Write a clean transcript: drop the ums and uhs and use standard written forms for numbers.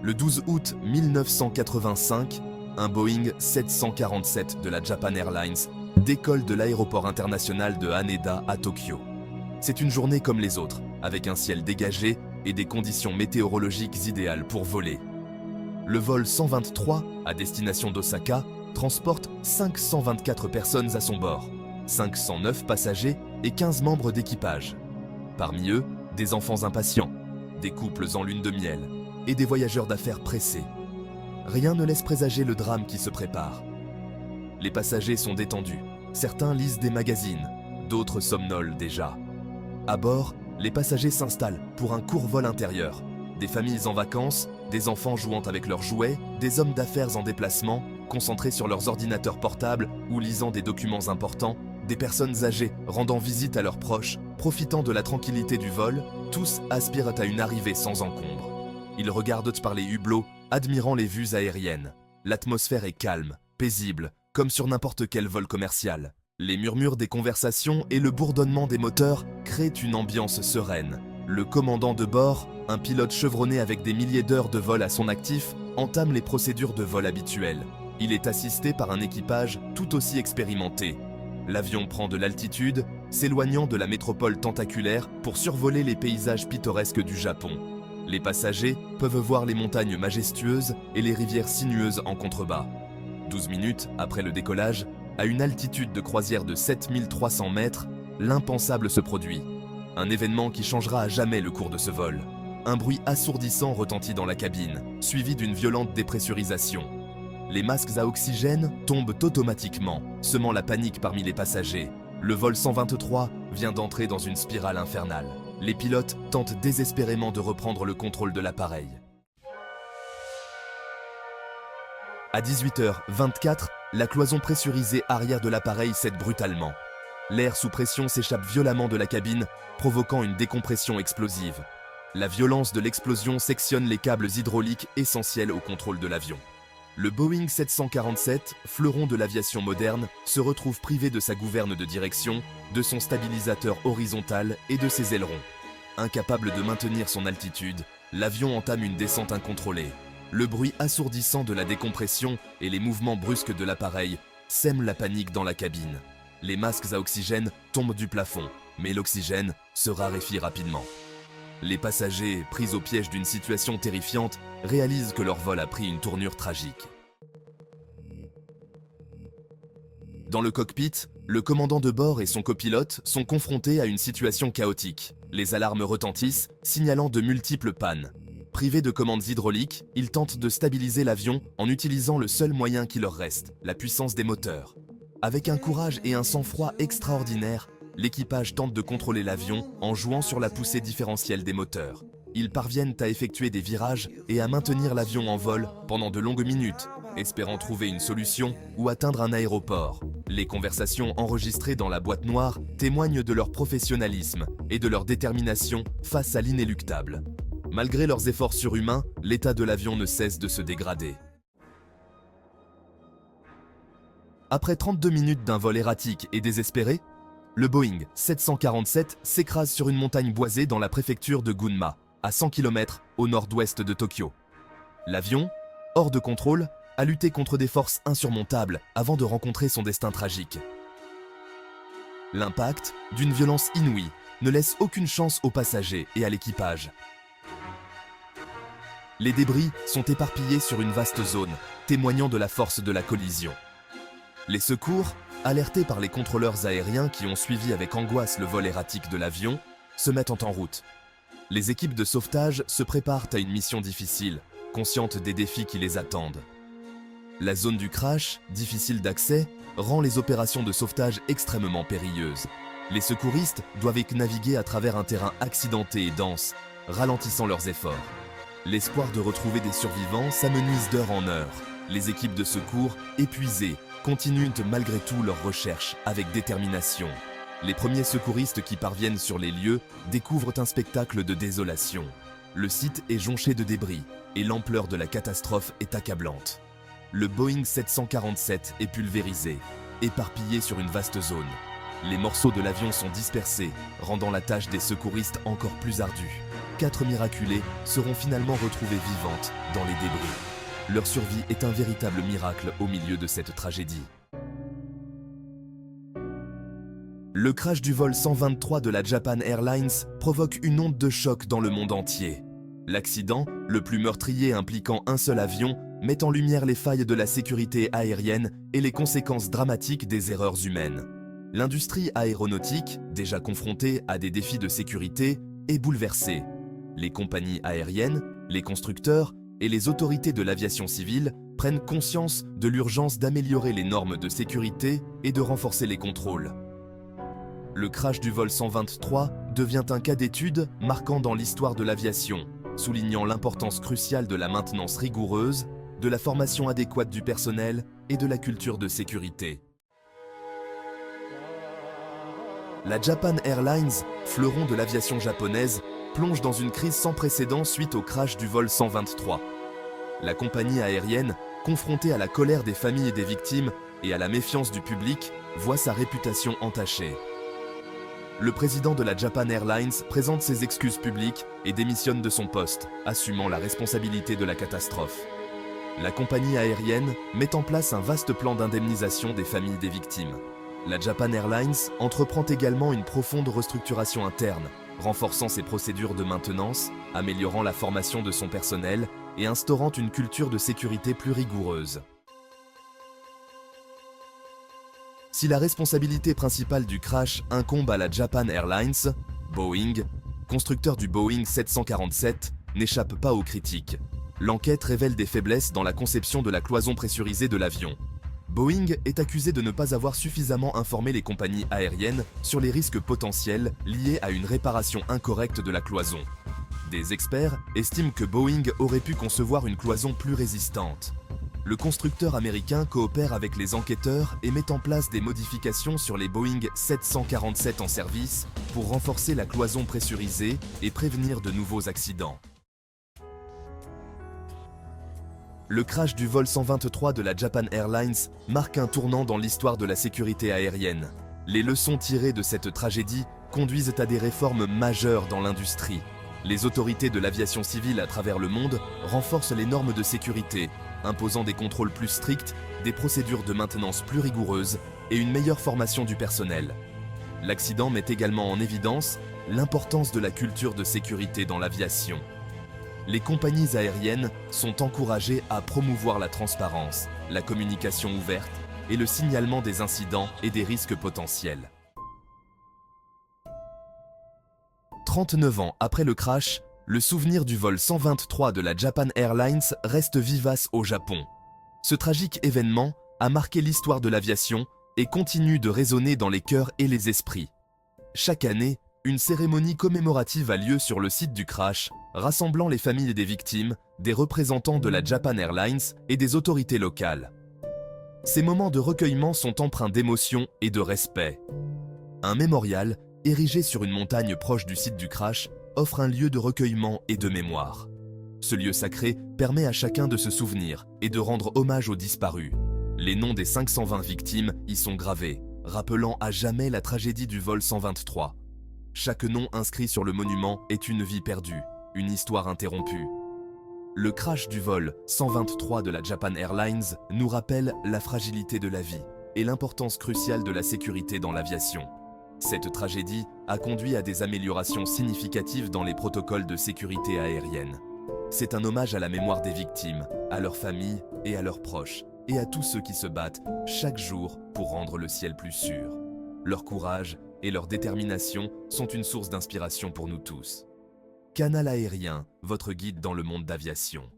Le 12 août 1985, un Boeing 747 de la Japan Airlines décolle de l'aéroport international de Haneda à Tokyo. C'est une journée comme les autres, avec un ciel dégagé et des conditions météorologiques idéales pour voler. Le vol 123, à destination d'Osaka, transporte 524 personnes à son bord, 509 passagers et 15 membres d'équipage. Parmi eux, des enfants impatients, des couples en lune de miel et des voyageurs d'affaires pressés. Rien ne laisse présager le drame qui se prépare. Les passagers sont détendus, certains lisent des magazines, d'autres somnolent déjà. À bord, les passagers s'installent pour un court vol intérieur. Des familles en vacances, des enfants jouant avec leurs jouets, des hommes d'affaires en déplacement, concentrés sur leurs ordinateurs portables ou lisant des documents importants, des personnes âgées rendant visite à leurs proches, profitant de la tranquillité du vol, tous aspirent à une arrivée sans encombre. Ils regardent par les hublots, admirant les vues aériennes. L'atmosphère est calme, paisible, comme sur n'importe quel vol commercial. Les murmures des conversations et le bourdonnement des moteurs créent une ambiance sereine. Le commandant de bord, un pilote chevronné avec des milliers d'heures de vol à son actif, entame les procédures de vol habituelles. Il est assisté par un équipage tout aussi expérimenté. L'avion prend de l'altitude, s'éloignant de la métropole tentaculaire pour survoler les paysages pittoresques du Japon. Les passagers peuvent voir les montagnes majestueuses et les rivières sinueuses en contrebas. 12 minutes après le décollage, à une altitude de croisière de 7300 mètres, l'impensable se produit. Un événement qui changera à jamais le cours de ce vol. Un bruit assourdissant retentit dans la cabine, suivi d'une violente dépressurisation. Les masques à oxygène tombent automatiquement, semant la panique parmi les passagers. Le vol 123 vient d'entrer dans une spirale infernale. Les pilotes tentent désespérément de reprendre le contrôle de l'appareil. À 18h24, la cloison pressurisée arrière de l'appareil cède brutalement. L'air sous pression s'échappe violemment de la cabine, provoquant une décompression explosive. La violence de l'explosion sectionne les câbles hydrauliques essentiels au contrôle de l'avion. Le Boeing 747, fleuron de l'aviation moderne, se retrouve privé de sa gouverne de direction, de son stabilisateur horizontal et de ses ailerons. Incapable de maintenir son altitude, l'avion entame une descente incontrôlée. Le bruit assourdissant de la décompression et les mouvements brusques de l'appareil sèment la panique dans la cabine. Les masques à oxygène tombent du plafond, mais l'oxygène se raréfie rapidement. Les passagers, pris au piège d'une situation terrifiante, réalisent que leur vol a pris une tournure tragique. Dans le cockpit, le commandant de bord et son copilote sont confrontés à une situation chaotique. Les alarmes retentissent, signalant de multiples pannes. Privés de commandes hydrauliques, ils tentent de stabiliser l'avion en utilisant le seul moyen qui leur reste, la puissance des moteurs. Avec un courage et un sang-froid extraordinaires, l'équipage tente de contrôler l'avion en jouant sur la poussée différentielle des moteurs. Ils parviennent à effectuer des virages et à maintenir l'avion en vol pendant de longues minutes, espérant trouver une solution ou atteindre un aéroport. Les conversations enregistrées dans la boîte noire témoignent de leur professionnalisme et de leur détermination face à l'inéluctable. Malgré leurs efforts surhumains, l'état de l'avion ne cesse de se dégrader. Après 32 minutes d'un vol erratique et désespéré, le Boeing 747 s'écrase sur une montagne boisée dans la préfecture de Gunma, à 100 km au nord-ouest de Tokyo. L'avion, hors de contrôle, a lutté contre des forces insurmontables avant de rencontrer son destin tragique. L'impact, d'une violence inouïe, ne laisse aucune chance aux passagers et à l'équipage. Les débris sont éparpillés sur une vaste zone, témoignant de la force de la collision. Les secours, alertés par les contrôleurs aériens qui ont suivi avec angoisse le vol erratique de l'avion, se mettent en route. Les équipes de sauvetage se préparent à une mission difficile, conscientes des défis qui les attendent. La zone du crash, difficile d'accès, rend les opérations de sauvetage extrêmement périlleuses. Les secouristes doivent naviguer à travers un terrain accidenté et dense, ralentissant leurs efforts. L'espoir de retrouver des survivants s'amenuise d'heure en heure. Les équipes de secours, épuisées, continuent malgré tout leurs recherches avec détermination. Les premiers secouristes qui parviennent sur les lieux découvrent un spectacle de désolation. Le site est jonché de débris et l'ampleur de la catastrophe est accablante. Le Boeing 747 est pulvérisé, éparpillé sur une vaste zone. Les morceaux de l'avion sont dispersés, rendant la tâche des secouristes encore plus ardue. 4 miraculées seront finalement retrouvées vivantes dans les débris. Leur survie est un véritable miracle au milieu de cette tragédie. Le crash du vol 123 de la Japan Airlines provoque une onde de choc dans le monde entier. L'accident, le plus meurtrier impliquant un seul avion, met en lumière les failles de la sécurité aérienne et les conséquences dramatiques des erreurs humaines. L'industrie aéronautique, déjà confrontée à des défis de sécurité, est bouleversée. Les compagnies aériennes, les constructeurs et les autorités de l'aviation civile prennent conscience de l'urgence d'améliorer les normes de sécurité et de renforcer les contrôles. Le crash du vol 123 devient un cas d'étude marquant dans l'histoire de l'aviation, soulignant l'importance cruciale de la maintenance rigoureuse, de la formation adéquate du personnel et de la culture de sécurité. La Japan Airlines, fleuron de l'aviation japonaise, plonge dans une crise sans précédent suite au crash du vol 123. La compagnie aérienne, confrontée à la colère des familles et des victimes et à la méfiance du public, voit sa réputation entachée. Le président de la Japan Airlines présente ses excuses publiques et démissionne de son poste, assumant la responsabilité de la catastrophe. La compagnie aérienne met en place un vaste plan d'indemnisation des familles des victimes. La Japan Airlines entreprend également une profonde restructuration interne, renforçant ses procédures de maintenance, améliorant la formation de son personnel et instaurant une culture de sécurité plus rigoureuse. Si la responsabilité principale du crash incombe à la Japan Airlines, Boeing, constructeur du Boeing 747, n'échappe pas aux critiques. L'enquête révèle des faiblesses dans la conception de la cloison pressurisée de l'avion. Boeing est accusé de ne pas avoir suffisamment informé les compagnies aériennes sur les risques potentiels liés à une réparation incorrecte de la cloison. Des experts estiment que Boeing aurait pu concevoir une cloison plus résistante. Le constructeur américain coopère avec les enquêteurs et met en place des modifications sur les Boeing 747 en service pour renforcer la cloison pressurisée et prévenir de nouveaux accidents. Le crash du vol 123 de la Japan Airlines marque un tournant dans l'histoire de la sécurité aérienne. Les leçons tirées de cette tragédie conduisent à des réformes majeures dans l'industrie. Les autorités de l'aviation civile à travers le monde renforcent les normes de sécurité, imposant des contrôles plus stricts, des procédures de maintenance plus rigoureuses et une meilleure formation du personnel. L'accident met également en évidence l'importance de la culture de sécurité dans l'aviation. Les compagnies aériennes sont encouragées à promouvoir la transparence, la communication ouverte et le signalement des incidents et des risques potentiels. 39 ans après le crash, le souvenir du vol 123 de la Japan Airlines reste vivace au Japon. Ce tragique événement a marqué l'histoire de l'aviation et continue de résonner dans les cœurs et les esprits. Chaque année, une cérémonie commémorative a lieu sur le site du crash, rassemblant les familles des victimes, des représentants de la Japan Airlines et des autorités locales. Ces moments de recueillement sont empreints d'émotion et de respect. Un mémorial, érigé sur une montagne proche du site du crash, offre un lieu de recueillement et de mémoire. Ce lieu sacré permet à chacun de se souvenir et de rendre hommage aux disparus. Les noms des 520 victimes y sont gravés, rappelant à jamais la tragédie du vol 123. Chaque nom inscrit sur le monument est une vie perdue, une histoire interrompue. Le crash du vol 123 de la Japan Airlines nous rappelle la fragilité de la vie et l'importance cruciale de la sécurité dans l'aviation. Cette tragédie a conduit à des améliorations significatives dans les protocoles de sécurité aérienne. C'est un hommage à la mémoire des victimes, à leurs familles et à leurs proches, et à tous ceux qui se battent chaque jour pour rendre le ciel plus sûr. Leur courage et leur détermination sont une source d'inspiration pour nous tous. Canal Aérien, votre guide dans le monde d'aviation.